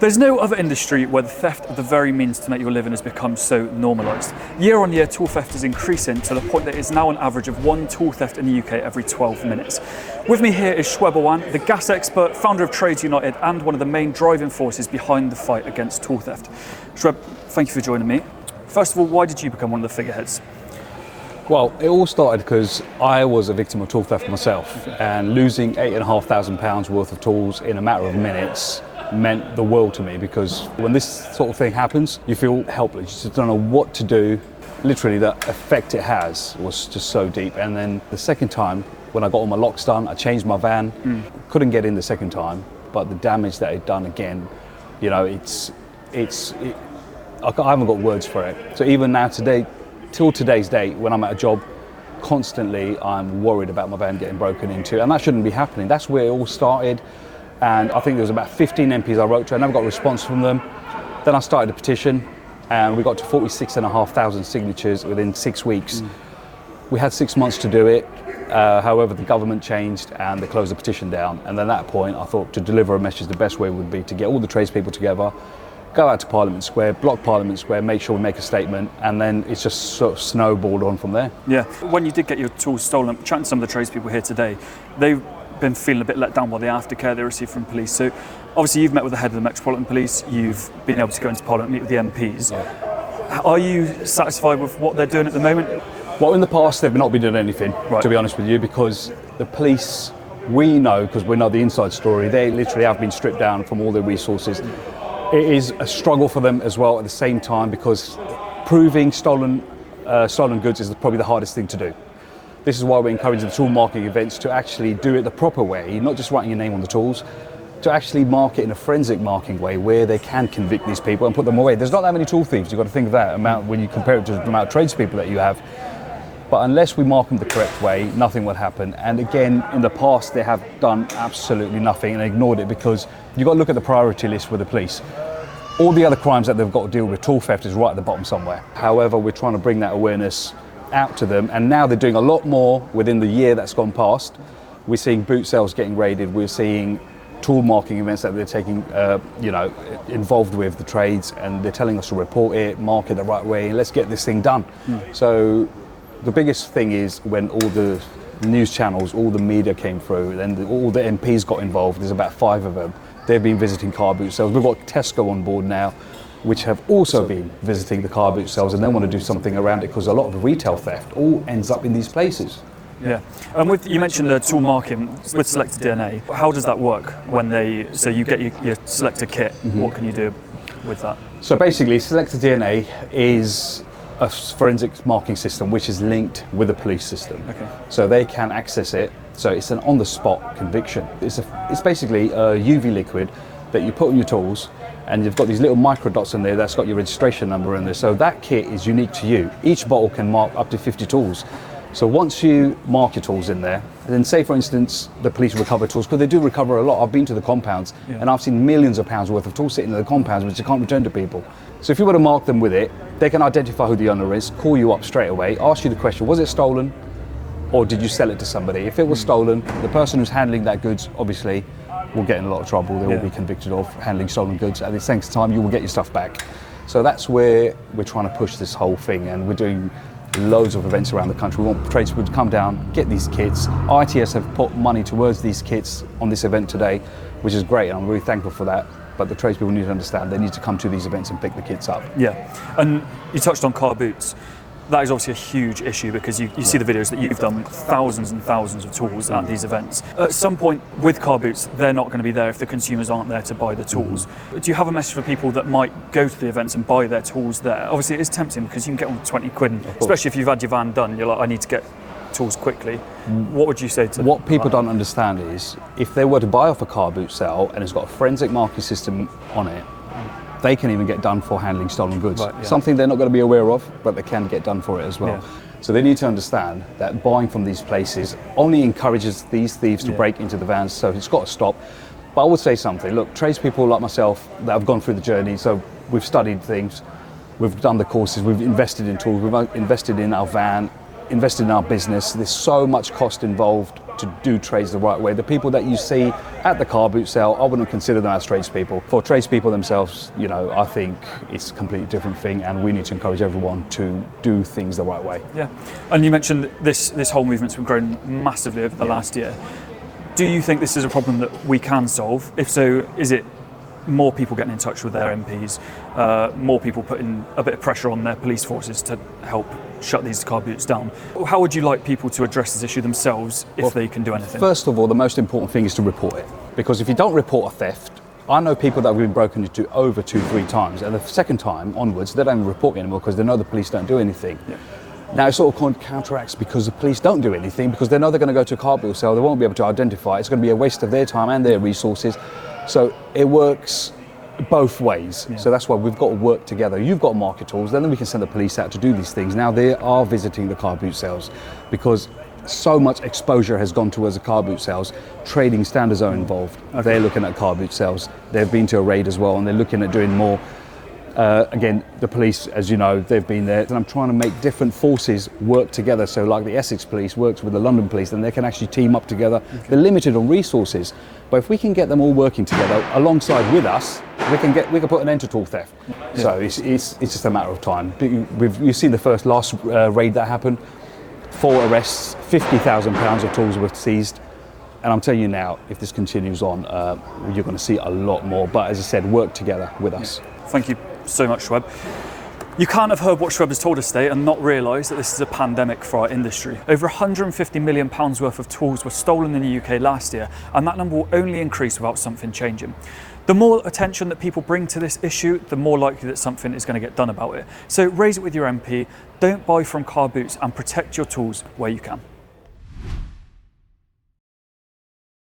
There's no other industry where the theft of the very means to make your living has become so normalised. Year on year, tool theft is increasing to the point that it's now an average of one tool theft in the UK every 12 minutes. With me here is Shoaib Awan, the gas expert, founder of Trades United, and one of the main driving forces behind the fight against tool theft. Shoaib, thank you for joining me. First of all, why did you become one of the figureheads? Well, it all started because I was a victim of tool theft myself, and losing £8,500 worth of tools in a matter of minutes meant the world to me, because when this sort of thing happens, you feel helpless. You just don't know what to do. Literally, the effect it has was just so deep. And then the second time, when I got all my locks done, I changed my van, couldn't get in the second time, but the damage that it done again, you know, I haven't got words for it. So even now today, till today's date, when I'm at a job, constantly I'm worried about my van getting broken into, and that shouldn't be happening. That's where it all started. And I think there was about 15 MPs I wrote to. I never got a response from them. Then I started a petition, and we got to 46,500 signatures within 6 weeks. We had 6 months to do it. However, the government changed and they closed the petition down. And then at that point, I thought to deliver a message, the best way would be to get all the tradespeople together, go out to Parliament Square, block Parliament Square, make sure we make a statement, and then it's just sort of snowballed on from there. Yeah. When you did get your tools stolen, chatting to some of the tradespeople here today, they've been feeling a bit let down by the aftercare they received from police. So obviously you've met with the head of the Metropolitan Police, you've been able to go into Parliament, meet with the MPs. Yeah. Are you satisfied with what they're doing at the moment? Well, in the past they've not been doing anything, to be honest with you, because the police, we know, because we know the inside story, they literally have been stripped down from all their resources. It is a struggle for them as well at the same time, because proving stolen goods is probably the hardest thing to do. This is why we're encouraging the tool marking events to actually do it the proper way, not just writing your name on the tools, to actually mark it in a forensic marking way where they can convict these people and put them away. There's not that many tool thieves, you've got to think of that amount when you compare it to the amount of tradespeople that you have. But unless we mark them the correct way, nothing will happen. And again, in the past, they have done absolutely nothing and ignored it, because you've got to look at the priority list with the police. All the other crimes that they've got to deal with, tool theft is right at the bottom somewhere. However, we're trying to bring that awareness out to them, and now they're doing a lot more within the year that's gone past. We're seeing boot sales getting raided, we're seeing tool marking events that they're taking, involved with the trades, and they're telling us to report it, mark it the right way, and let's get this thing done. So the biggest thing is when all the news channels, all the media came through, then all the MPs got involved. There's about 5 of them. They've been visiting car boot sales. We've got Tesco on board now, which have also been visiting the car boot sales, and they want to do something around it, because a lot of the retail theft all ends up in these places. Yeah. And you mentioned the tool marking with selected DNA. How does that work when so you get your selector kit? What can you do with that? So basically, selected DNA is a forensic marking system which is linked with the police system. Okay. So they can access it. So it's an on-the-spot conviction. It's basically a UV liquid that you put on your tools, and you've got these little micro dots in there that's got your registration number in there. So that kit is unique to you. Each bottle can mark up to 50 tools. So once you mark your tools in there, then say for instance the police recover tools, because they do recover a lot. I've been to the compounds, and I've seen millions of pounds worth of tools sitting in the compounds which they can't return to people. So if you were to mark them with it, they can identify who the owner is, call you up straight away, ask you the question, was it stolen or did you sell it to somebody? If it was stolen, the person who's handling that goods obviously will get in a lot of trouble. They will be convicted of handling stolen goods. At the same time, you will get your stuff back. So that's where we're trying to push this whole thing, and we're doing loads of events around the country. We want tradespeople to come down, get these kits. ITS have put money towards these kits on this event today, which is great, and I'm really thankful for that. But the tradespeople need to understand they need to come to these events and pick the kits up. Yeah, and you touched on car boots. That is obviously a huge issue, because you see the videos that you've done, thousands and thousands of tools at these events. At some point with car boots, they're not going to be there if the consumers aren't there to buy the tools. Do you have a message for people that might go to the events and buy their tools there? Obviously it is tempting, because you can get on 20 quid, especially if you've had your van done, you're like, I need to get tools quickly. What would you say to What people don't understand is, if they were to buy off a car boot sale and it's got a forensic marking system on it, they can even get done for handling stolen goods. Something they're not going to be aware of, but they can get done for it as well. So they need to understand that buying from these places only encourages these thieves to break into the vans, so it's got to stop. But I would say something, look, tradespeople like myself that have gone through the journey, so we've studied things, we've done the courses, we've invested in tools, we've invested in our van, invested in our business. There's so much cost involved to do trades the right way. The people that you see at the car boot sale, I wouldn't consider them as tradespeople. For tradespeople themselves, you know, I think it's a completely different thing, and we need to encourage everyone to do things the right way. Yeah, and you mentioned that this whole movement's been growing massively over the last year. Do you think this is a problem that we can solve? If so, is it more people getting in touch with their MPs, more people putting a bit of pressure on their police forces to help shut these car boots down? How would you like people to address this issue themselves if they can do anything? First of all, the most important thing is to report it, because if you don't report a theft, I know people that have been broken into over 2-3 times, and the second time onwards, they don't even report it anymore because they know the police don't do anything. Yeah. Now it sort of counteracts because the police don't do anything, because they know they're going to go to a car boot sale, they won't be able to identify it. It's going to be a waste of their time and their resources. So it works both ways. Yeah. So that's why we've got to work together. You've got market tools, then we can send the police out to do these things. Now they are visiting the car boot sales because so much exposure has gone towards the car boot sales. Trading standards are involved. Okay. They're looking at car boot sales. They've been to a raid as well, and they're looking at doing more. Again, the police, as you know, they've been there, and I'm trying to make different forces work together. So like the Essex police works with the London police, and they can actually team up together. Okay. They're limited on resources, but if we can get them all working together alongside with us, we can put an end to tool theft. Yeah. So it's just a matter of time. You've seen the last raid that happened, 4 arrests, £50,000 of tools were seized. And I'm telling you now, if this continues on, you're going to see a lot more. But as I said, work together with us. Thank you so much, Shoaib. You can't have heard what Shoaib has told us today and not realise that this is a pandemic for our industry. Over £150 million worth of tools were stolen in the UK last year, and that number will only increase without something changing. The more attention that people bring to this issue, the more likely that something is going to get done about it. So raise it with your MP, don't buy from car boots, and protect your tools where you can.